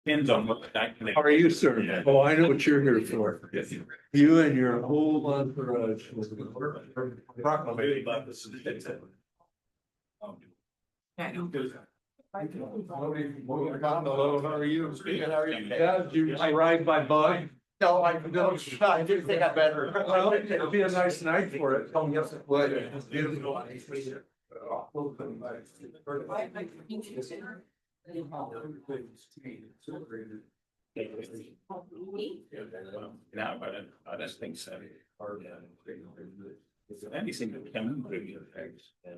Depends on what the document. How are you, sir? Oh, I know what you're here for. You and your whole entourage. Proclamation. Hello, how are you? Yeah, did you arrive by bug? No, I don't, I didn't think I better. Well, it'll be a nice night for it. Oh, yes, it would. It's beautiful. No, I don't think so. Anything that can improve your effects. I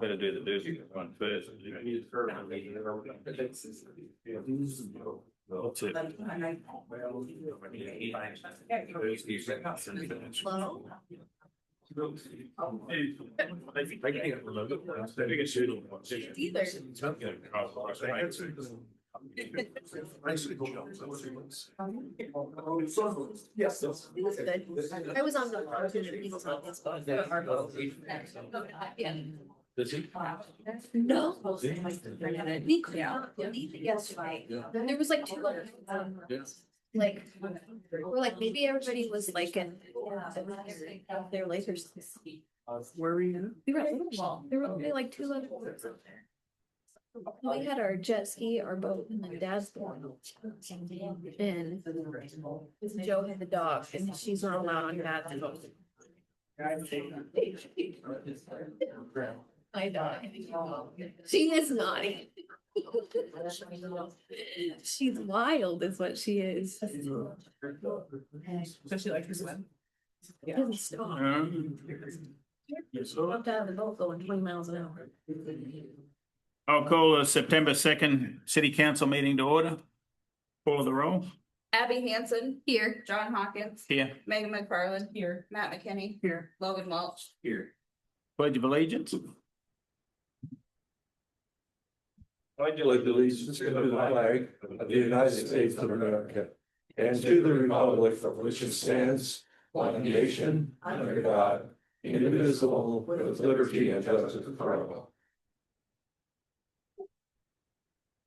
better do the dirty one first. What's it? Yes. It was good. I was on the phone and he was on his phone. Yeah. Does he? No. We could not believe it yesterday. There was like two other. Like, or like maybe everybody was like in their Lakers. Where were you? We were at Little Wall. There were only like two other boats out there. We had our jet ski, our boat, and then Dad's boat. And Joe had the dog, and she's not allowed on Dad's boat. My dog. She is naughty. She's wild, is what she is. Does she like to swim? Doesn't stop. Jumped out of the boat going 20 miles an hour. I'll call the September 2nd City Council meeting to order. Call the roll. Abby Hansen. Here. John Hawkins. Here. Megan McFarland. Here. Matt McKinney. Here. Logan Welch. Here. Pledge of allegiance. I pledge allegiance to the flag of the United States of America and to the republic for which it stands, one nation, under God, indivisible, with liberty and justice for all.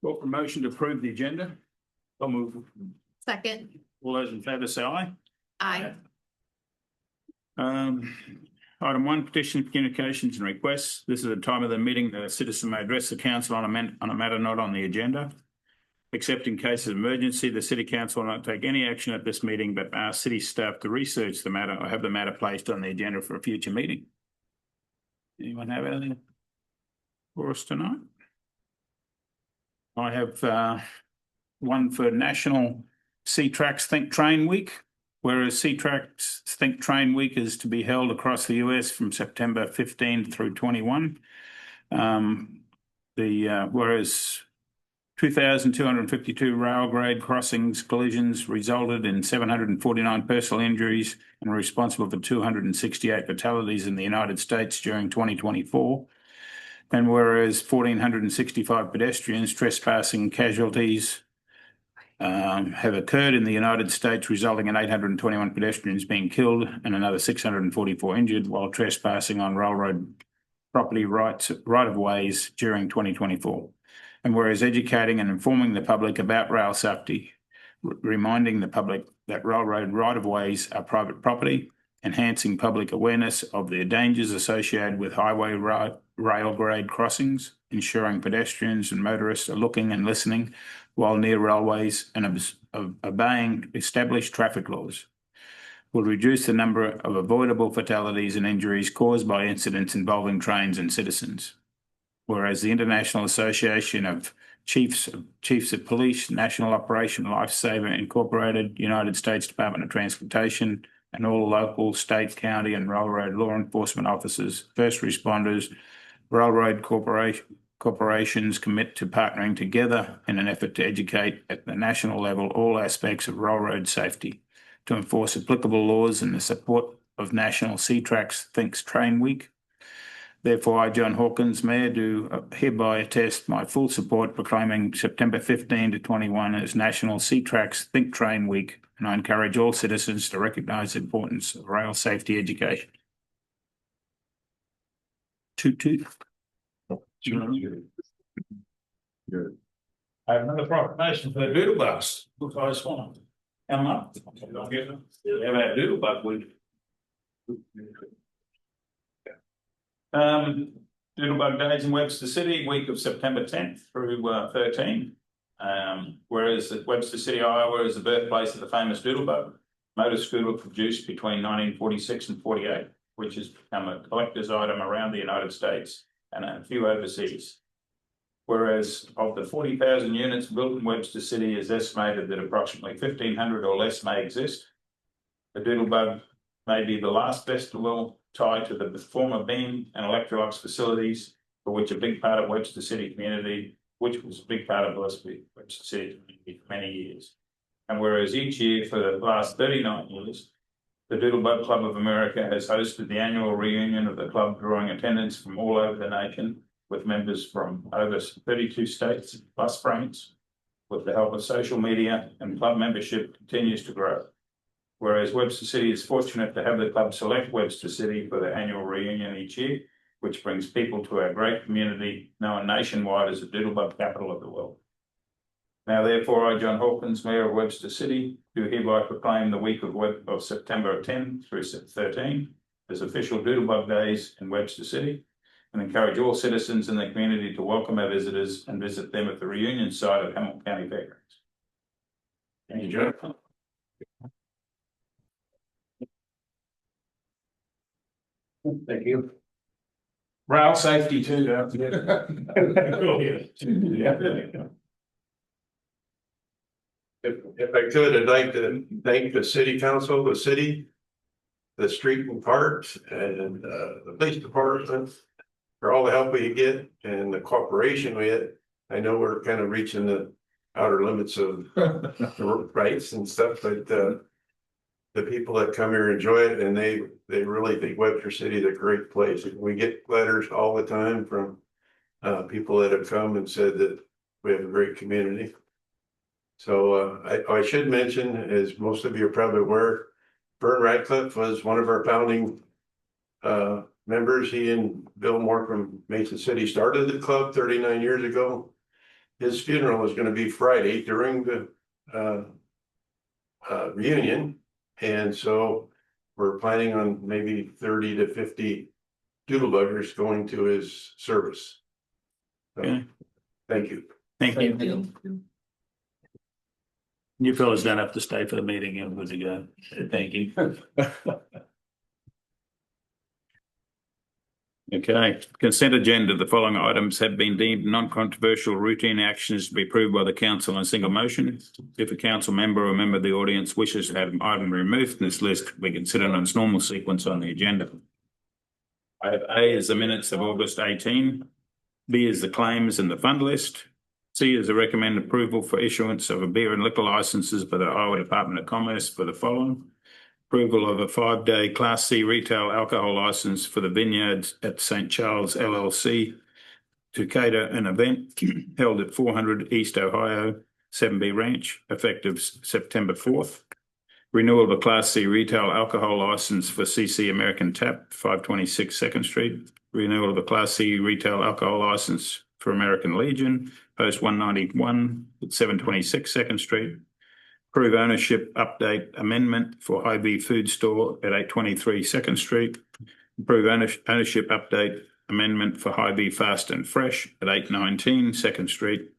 Call for motion to approve the agenda. I'll move. Second. All those in favour say aye. Aye. Item 1, petition, communications and requests. This is the time of the meeting the citizen may address the council on a matter not on the agenda. Except in case of emergency, the city council will not take any action at this meeting, but ask city staff to research the matter or have the matter placed on the agenda for a future meeting. Anyone have anything for us tonight? I have one for National Sea Tracks Think Train Week. Whereas Sea Tracks Think Train Week is to be held across the US from September 15 through 21. Whereas 2,252 rail grade crossings collisions resulted in 749 personal injuries and were responsible for 268 fatalities in the United States during 2024. And whereas 1,465 pedestrians trespassing casualties have occurred in the United States, resulting in 821 pedestrians being killed and another 644 injured while trespassing on railroad property right-of-ways during 2024. And whereas educating and informing the public about rail safety, reminding the public that railroad right-of-ways are private property, enhancing public awareness of the dangers associated with highway rail grade crossings, ensuring pedestrians and motorists are looking and listening while near railways and obeying established traffic laws, will reduce the number of avoidable fatalities and injuries caused by incidents involving trains and citizens. Whereas the International Association of Chiefs of Police, National Operation Lifesaver Incorporated, United States Department of Transportation, and all local, state, county, and railroad law enforcement officers, first responders, railroad corporations commit to partnering together in an effort to educate at the national level all aspects of railroad safety, to enforce applicable laws in the support of National Sea Tracks Thinks Train Week. Therefore, I, John Hawkins, Mayor, do hereby attest my full support proclaiming September 15 to 21 as National Sea Tracks Think Train Week, and I encourage all citizens to recognise the importance of rail safety education. 2-2. Good. I have another proclamation for the doodle bugs. Look, I just want to come up. Don't get them. They have a doodle bug week. Doodle bug days in Webster City, week of September 10th through 13. Whereas at Webster City, Iowa is the birthplace of the famous doodle bug, motor scooter produced between 1946 and 48, which has become a collector's item around the United States and a few overseas. Whereas of the 40,000 units built in Webster City, is estimated that approximately 1,500 or less may exist. The doodle bug may be the last festival tied to the former Beam and Electrolux facilities, for which a big part of Webster City community, which was a big part of Webster City community for many years. And whereas each year for the last 39 years, the Doodle Bug Club of America has hosted the annual reunion of the club, drawing attendance from all over the nation, with members from over 32 states plus France. With the help of social media, and club membership continues to grow. Whereas Webster City is fortunate to have the club select Webster City for their annual reunion each year, which brings people to our great community, known nationwide as the Doodlebug capital of the world. Now, therefore, I, John Hawkins, Mayor of Webster City, do hereby proclaim the week of September 10 through 13 as official Doodlebug Days in Webster City, and encourage all citizens in the community to welcome our visitors and visit them at the reunion site of Hamilton County Fairgrounds. Thank you, Joe. Thank you. Rail safety too, don't forget. If I could, I'd like to thank the city council, the city, the street and parks, and the police department for all the help we get and the cooperation we get. I know we're kind of reaching the outer limits of rights and stuff, but the people that come here enjoy it, and they really think Webster City is a great place. We get letters all the time from people that have come and said that we have a great community. So I should mention, as most of you are probably aware, Vern Radcliffe was one of our founding members. He and Bill Moore from Mason City started the club 39 years ago. His funeral is going to be Friday during the reunion. And so we're planning on maybe 30 to 50 doodlebuggers going to his service. So, Okay. Thank you. Thank you. You fellas don't have to stay for the meeting. You're good to go. Thank you. Okay, consent agenda. The following items have been deemed non-controversial routine actions to be approved by the council in a single motion. If a council member or member of the audience wishes to have an item removed from this list, we consider it on its normal sequence on the agenda. Item A is the minutes of August 18. B is the claims and the fund list. C is the recommended approval for issuance of a beer and liquor licenses by the Iowa Department of Commerce for the following. Approval of a 5-day Class C retail alcohol license for the Vineyards at St. Charles LLC to cater an event held at 400 East Ohio 7B Ranch, effective September 4th. Renewal of a Class C retail alcohol license for CC American Tap, 526 2nd Street. Renewal of a Class C retail alcohol license for American Legion, Post 191 at 726 2nd Street. Approve ownership update amendment for Hy-Vee Food Store at 823 2nd Street. Approve ownership update amendment for Hy-Vee Fast and Fresh at 819 2nd Street.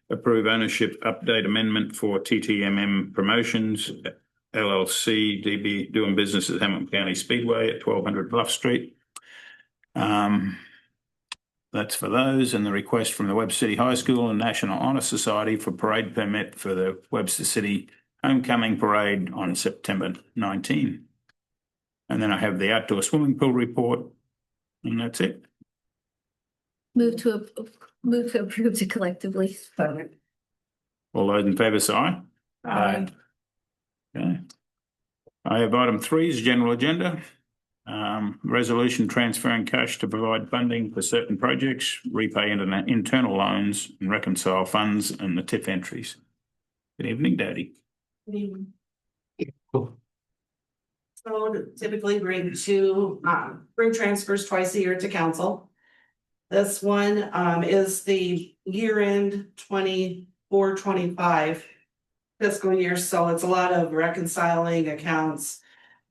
Approve ownership update amendment for TTMM Promotions LLC, DB doing business at Hamilton County Speedway at 1200 Bluff Street. That's for those, and the request from the Webster City High School and National Honor Society for parade permit for the Webster City Homecoming Parade on September 19. And then I have the outdoor swimming pool report, and that's it. Move to approve to collectively. All those in favour say aye. Aye. Okay. I have item 3 is general agenda. Resolution transferring cash to provide funding for certain projects, repay internal loans, and reconcile funds and the TIF entries. Good evening, Daddy. So typically bring transfers twice a year to council. This one is the year-end 24-25 fiscal year, so it's a lot of reconciling accounts,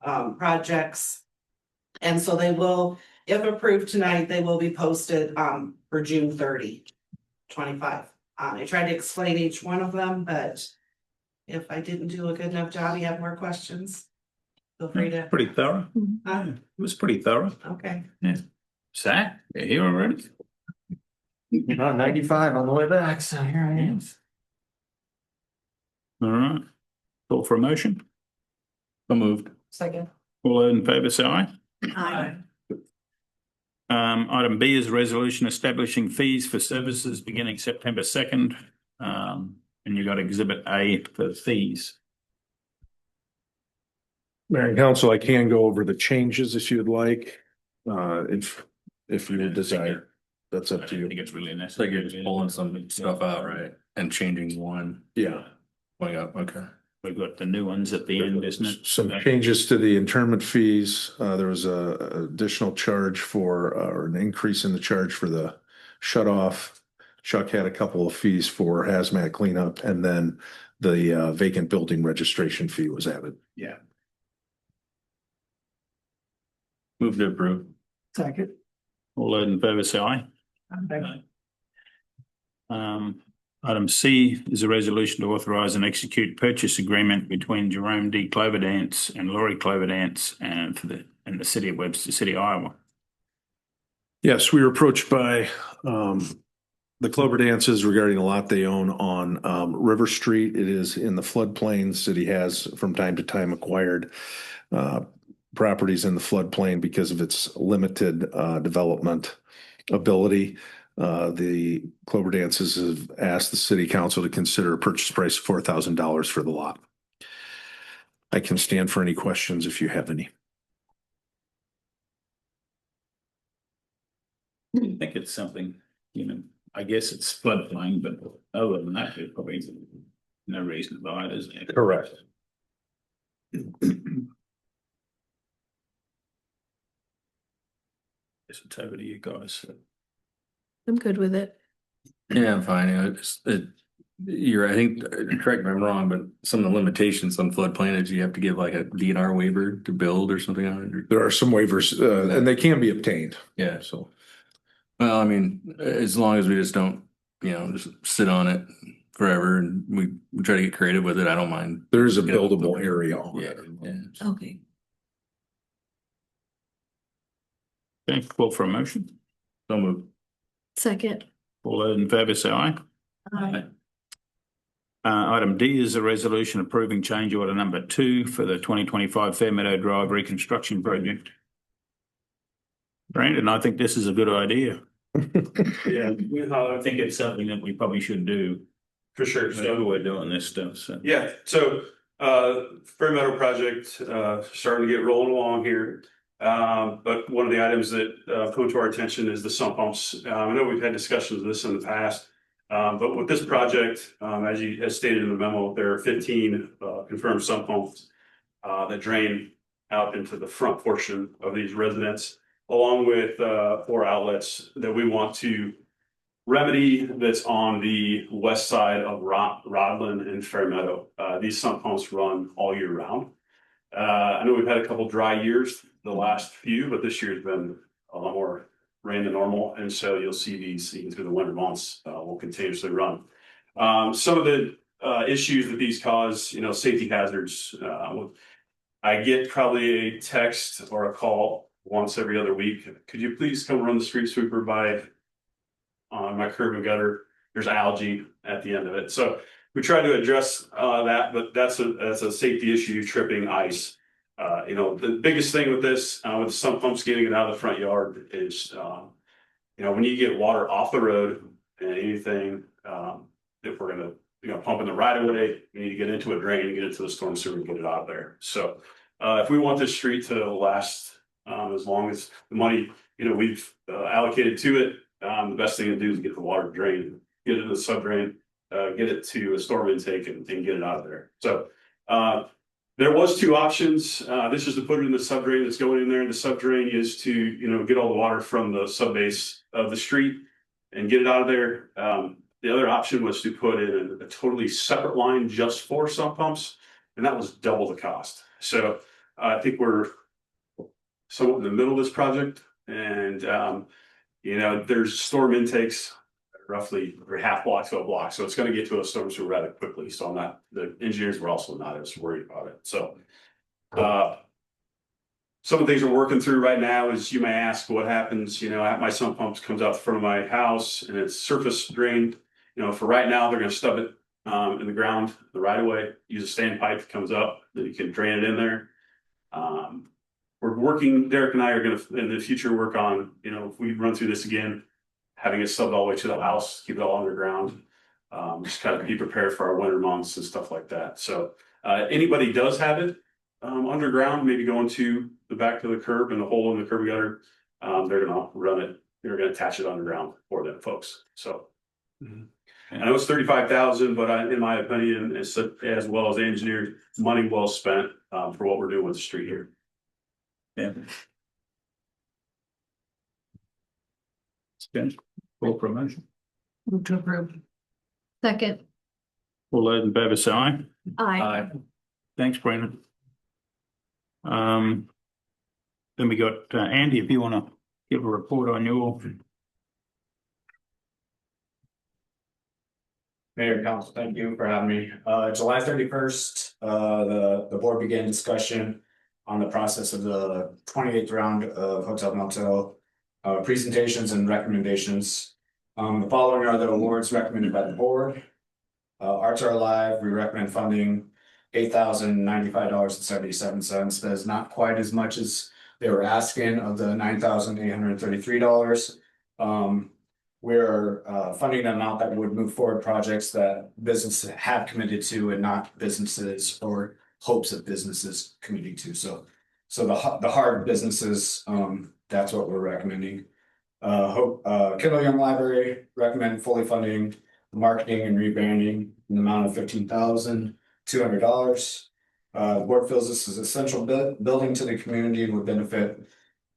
projects. And so they will, if approved tonight, they will be posted for June 30, 25. I tried to explain each one of them, but if I didn't do a good enough job, you have more questions, feel free to. Pretty thorough. Huh? It was pretty thorough. Okay. Zach, you here already? About 95 on the way back, so here I am. All right. Call for a motion. So moved. Second. All those in favour say aye. Aye. Item B is a resolution establishing fees for services beginning September 2nd. And you got exhibit A for fees. Mayor and council, I can go over the changes if you'd like, if you desire. That's up to I you. think it's really It's necessary. like you're just pulling some stuff out, right? And changing one. Yeah. Going up, okay. We've got the new ones at the end, isn't it? Some changes to the internment fees. There was a additional charge for, or an increase in the charge for the shut off. Chuck had a couple of fees for hazmat cleanup, and then the vacant building registration fee was added. Yeah. Move to approve. Second. All those in favour say aye. Item C is a resolution to authorise and execute purchase agreement between Jerome D. Cloverdance and Laurie Cloverdance and the city of Webster City, Iowa. Yes, we were approached by the Clover Dances regarding a lot they own on River Street. It is in the floodplain. City has from time to time acquired properties in the floodplain because of its limited development ability. The Clover Dances have asked the city council to consider a purchase price of $4,000 for the lot. I can stand for any questions if you have any. I think it's something, I guess it's floodplain, but other than that, there's probably no reason to buy it, is there? Correct. Guess it's over to you guys. I'm good with it. Yeah, I'm fine. I think, correct me if I'm wrong, but some of the limitations on floodplain is you have to give like a DNR waiver to build or something on it. There are some waivers, and they can be obtained. Yeah, so. Well, I mean, as long as we just don't, just sit on it forever and we try to get creative with it, I don't mind. There is a buildable area. Yeah. Okay. Okay, call for a motion. So moved. Second. All those in favour say aye. Item D is a resolution approving change order number 2 for the 2025 Fairmeadow Drive reconstruction project. Brandon, I think this is a good idea. Yeah, I think it's something that we probably should do. for sure. So we're doing this stuff, so. Yeah, so Fair Meadow project starting to get rolling along here. But one of the items that come to our attention is the sump pumps. I know we've had discussions of this in the past. But with this project, as stated in the memo, there are 15 confirmed sump pumps that drain out into the front portion of these residents, along with 4 outlets that we want to remedy that's on the west side of Rodland and Fairmeadow. These sump pumps run all year round. I know we've had a couple dry years, the last few, but this year's been a lot more rain than normal, and so you'll see these even through the winter months will continuously run. Some of the issues that these cause, safety hazards. I get probably a text or a call once every other week. Could you please come run the street sweeper by my curb and gutter? There's algae at the end of it, so we try to address that, but that's a safety issue, tripping ice. The biggest thing with this, with sump pumps getting it out of the front yard is, when you get water off the road and anything, if we're gonna, pump in the right of way, we need to get into a drain and get it to the storm sewer and get it out of there. So, if we want this street to last, as long as the money, we've allocated to it, the best thing to do is get the water drained, get it to the sub drain, get it to a storm intake and get it out of there. So, There was two options. This is to put it in the subdrain that's going in there, and the subdrain is to, get all the water from the subbase of the street and get it out of there. The other option was to put in a totally separate line just for sump pumps, and that was double the cost. So I think we're somewhat in the middle of this project, and there's storm intakes roughly every half block to a block. So it's going to get to a storm sewer rather quickly. So the engineers were also not as worried about it. So some of the things we're working through right now is, you may ask what happens, my sump pumps comes out the front of my house and it's surface drained. For right now, they're going to stub it in the ground, the right of way, use a standpipe that comes up that you can drain it in there. We're working, Derek and I are going to, in the future, work on, if we run through this again, having it subbed all the way to the house, keep it all underground. Just kind of be prepared for our winter months and stuff like that. So anybody does have it underground, maybe going to the back of the curb and the hole in the curb gutter, they're gonna run it, they're gonna attach it underground for them folks. So I know it's 35,000, but in my opinion, it's as well as engineered, money well spent for what we're doing with the street here. Yeah. Okay, call for a motion. Move to approve. Second. All those in favor say aye. Aye. Thanks, Brandon. Then we got Andy, if you want to give a report on your. Mayor and Council, thank you for having me. July 31st, the board began discussion on the process of the 28th round of Hotel Motel presentations and recommendations. The following are the awards recommended by the board. Arts Are Alive, we recommend funding $8,095.77. That is not quite as much as they were asking of the $9,833. We're funding an amount that would move forward projects that businesses have committed to and not businesses or hopes of businesses committing to. So the hard businesses, that's what we're recommending. Kendall Young Library recommend fully funding marketing and rebranding in the amount of $15,200. The board feels this is essential building to the community and would benefit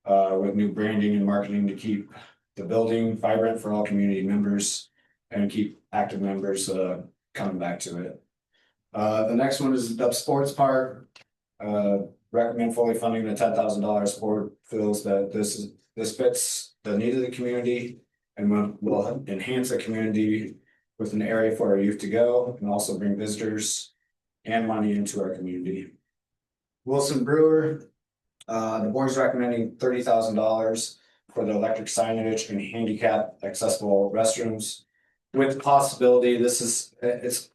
with new branding and marketing to keep the building vibrant for all community members and keep active members coming back to it. The next one is Dub Sports Park. Recommend fully funding the $10,000. Board feels that this fits the need of the community and will enhance the community with an area for our youth to go and also bring visitors and money into our community. Wilson Brewer, the board's recommending $30,000 for the electric signage and handicap accessible restrooms. With the possibility, this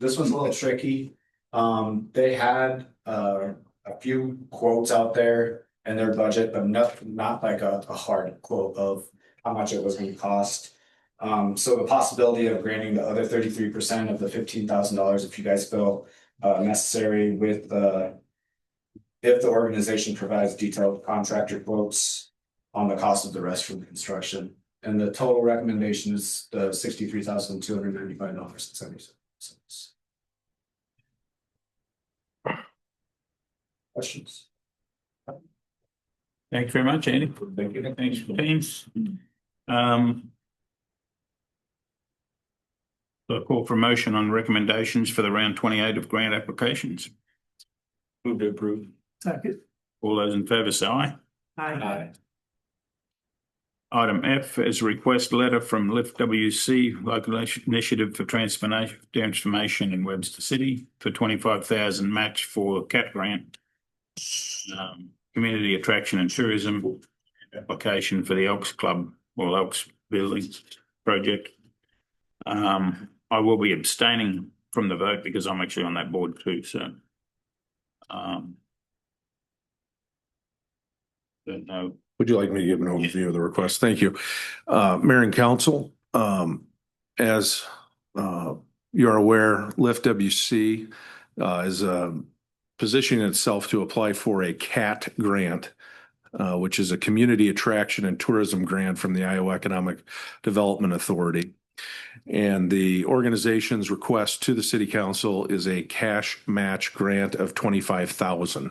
was a little tricky. They had a few quotes out there in their budget, but not like a hard quote of how much it was going to cost. So the possibility of granting the other 33% of the $15,000, if you guys feel necessary, with if the organization provides detailed contractor quotes on the cost of the restroom construction. And the total recommendation is the $63,295.77. Questions? Thank you very much, Andy. Thank you. Thanks for teams. So call for motion on recommendations for the round 28 of grant applications. Move to approve. Second. All those in favor say aye. Aye. Item F is a request letter from Lift WC Local Initiative for Transformation in Webster City for $25,000 match for CAT grant. Community Attraction and Tourism application for the Elks Club or Elks Building project. I will be abstaining from the vote because I'm actually on that board too, so. Don't know. Would you like me to give an overview of the request? Thank you. Mayor and Council, as you're aware, Lift WC is positioning itself to apply for a CAT grant, which is a Community Attraction and Tourism Grant from the Iowa Economic Development Authority. And the organization's request to the city council is a cash match grant of $25,000.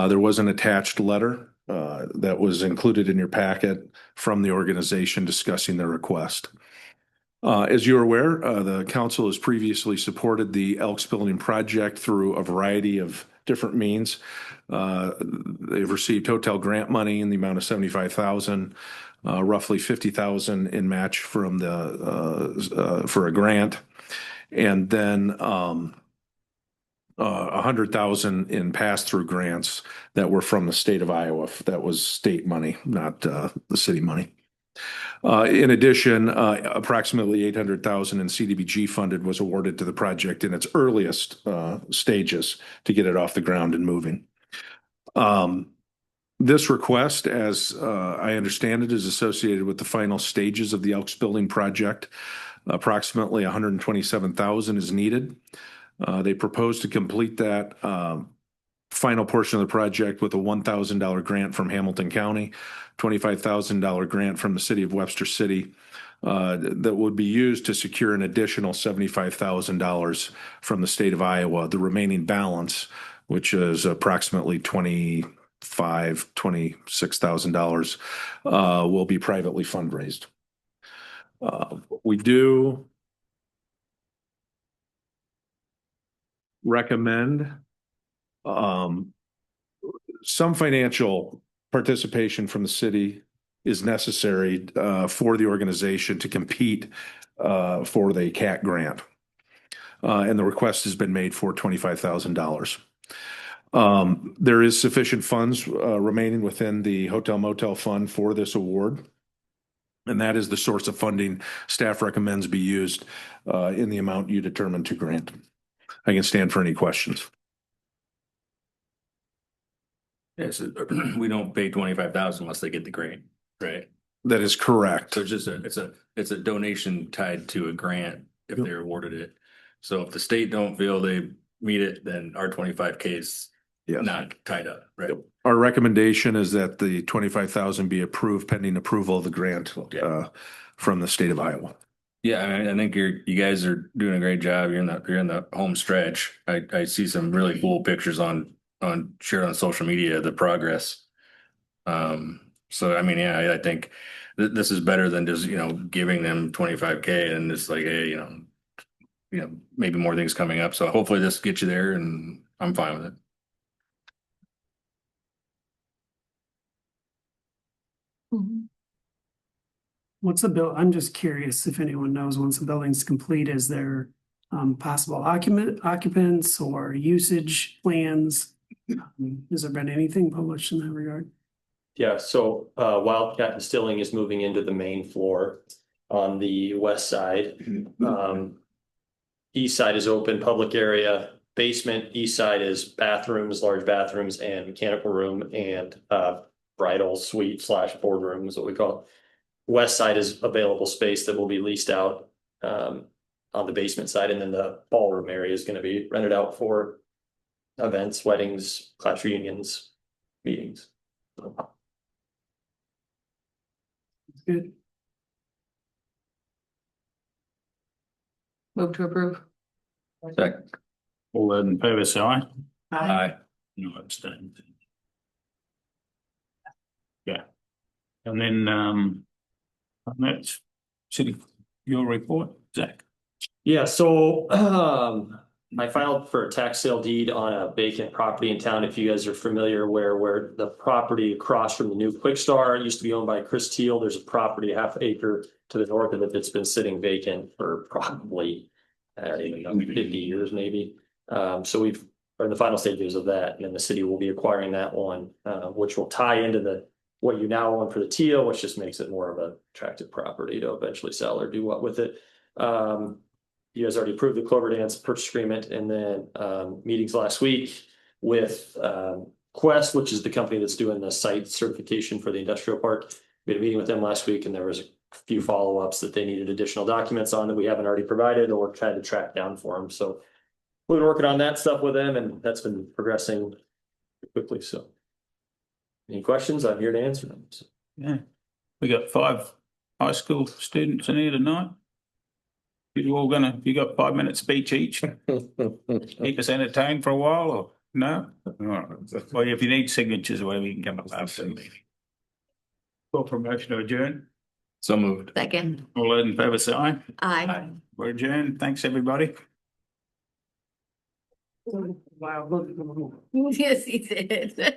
There was an attached letter that was included in your packet from the organization discussing their request. As you're aware, the council has previously supported the Elks Building project through a variety of different means. They've received hotel grant money in the amount of $75,000, roughly $50,000 in match from the for a grant, and then $100,000 in pass-through grants that were from the state of Iowa. That was state money, not the city money. In addition, approximately $800,000 in CDBG funded was awarded to the project in its earliest stages to get it off the ground and moving. This request, as I understand it, is associated with the final stages of the Elks Building project. Approximately $127,000 is needed. They propose to complete that final portion of the project with a $1,000 grant from Hamilton County, $25,000 grant from the city of Webster City that would be used to secure an additional $75,000 from the state of Iowa. The remaining balance, which is approximately $26,000, will be privately fundraised. We do recommend some financial participation from the city is necessary for the organization to compete for the CAT grant. And the request has been made for $25,000. There is sufficient funds remaining within the hotel motel fund for this award. And that is the source of funding staff recommends be used in the amount you determine to grant. I can stand for any questions. Yes, we don't pay 25,000 unless they get the grant, right? That is correct. So it's just it's a donation tied to a grant if they're awarded it. So if the state don't feel they meet it, then our 25K is not tied up, right? Our recommendation is that the 25,000 be approved pending approval of the grant from the state of Iowa. Yeah, I think you guys are doing a great job. You're in the home stretch. I see some really cool pictures shared on social media, the progress. So I mean, yeah, I think this is better than just, giving them 25K and it's like, hey, maybe more things coming up. So hopefully this gets you there and I'm fine with it. What's the bill? I'm just curious if anyone knows, once the building's complete, is there possible occupants or usage plans? Has there been anything published in that regard? Yeah, so Wildcat Distilling is moving into the main floor on the west side. East side is open, public area. Basement, east side is bathrooms, large bathrooms and mechanical room and bridal suite / boardroom is what we call it. West side is available space that will be leased out on the basement side. And then the ballroom area is going to be rented out for events, weddings, class reunions, meetings. Good. Move to approve. Second. All those in favor say aye. Aye. No abstain. Yeah. And then that's city, your report, Zach. Yeah, so I filed for a tax sale deed on a vacant property in town. If you guys are familiar where the property across from the new Quick Star used to be owned by Chris Teal, there's a property, a half acre to the north of it that's been sitting vacant for probably, I don't even know, 50 years maybe. So we're in the final stages of that, and then the city will be acquiring that one, which will tie into what you now own for the Teal, which just makes it more of an attractive property to eventually sell or do what with it. You guys already approved the Clover Dance purchase agreement, and then meetings last week with Quest, which is the company that's doing the site certification for the industrial park. We had a meeting with them last week, and there was a few follow-ups that they needed additional documents on that we haven't already provided or tried to track down for them. So we've been working on that stuff with them, and that's been progressing quickly. So any questions? I'm here to answer them. So. Yeah. We got 5 high school students in here tonight. You all gonna, you got 5 minute speech each? Keep us entertained for a while or no? All right. Well, if you need signatures or whatever, you can come up after. Call for motion to adjourn. So moved. Second. All those in favour say aye. Aye. We're adjourned. Thanks, everybody. Wow. Yes, he did.